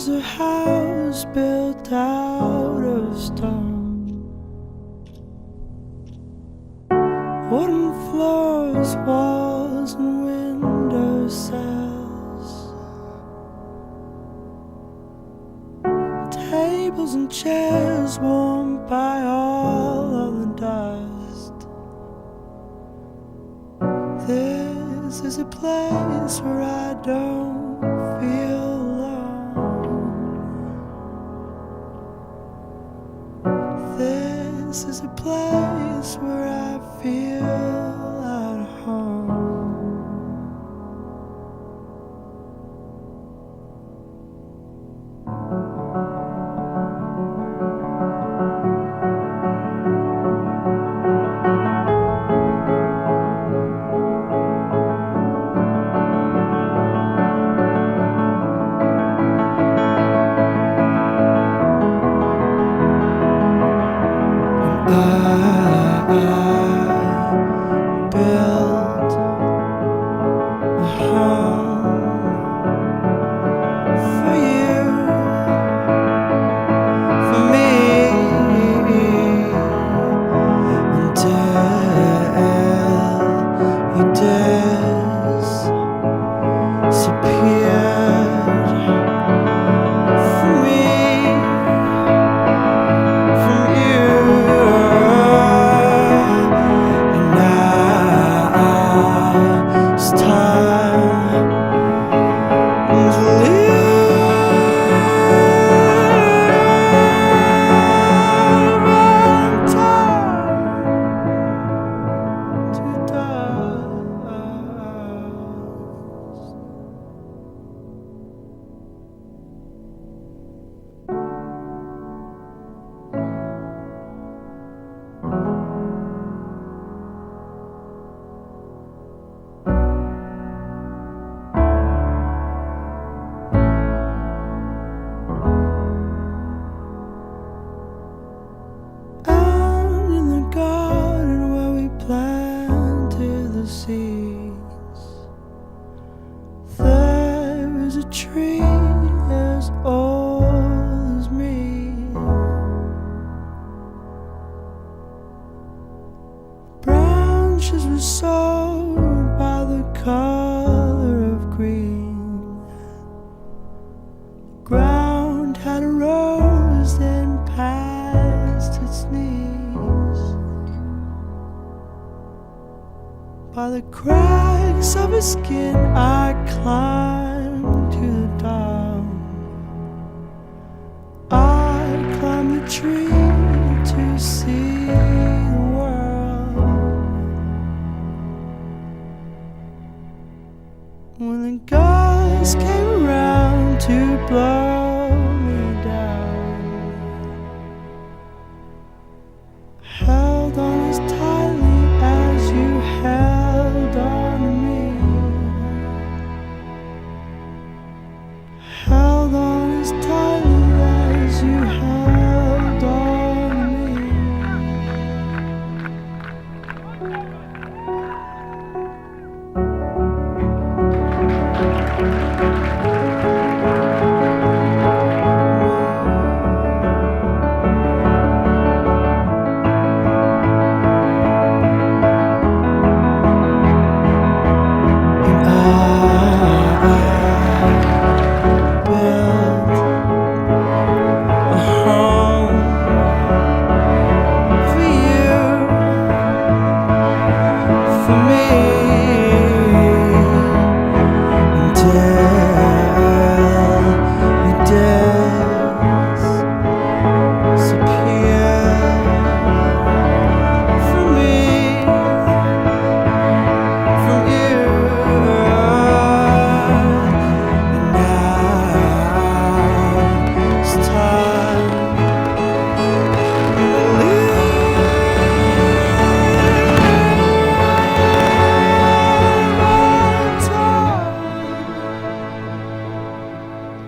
is a house built out of stone, wooden floors, walls and window sills, tables and chairs warmed by all of the dust. This is a place where I don't feel alone. This is a place where I feel at home. I built a home for you, for me, until you disappeared from me, from you. It's time to live and time to out in the garden where we planted the seeds, there is a tree as old as me. Branches were sown by the color of green. The ground had a rose then past its knees. By the cracks of his skin I climbed to the top. I climbed the tree to see the world. When the guys came around to blow me down, held on as tightly as you held on to me, held on as tightly as you held on to me.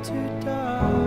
To die.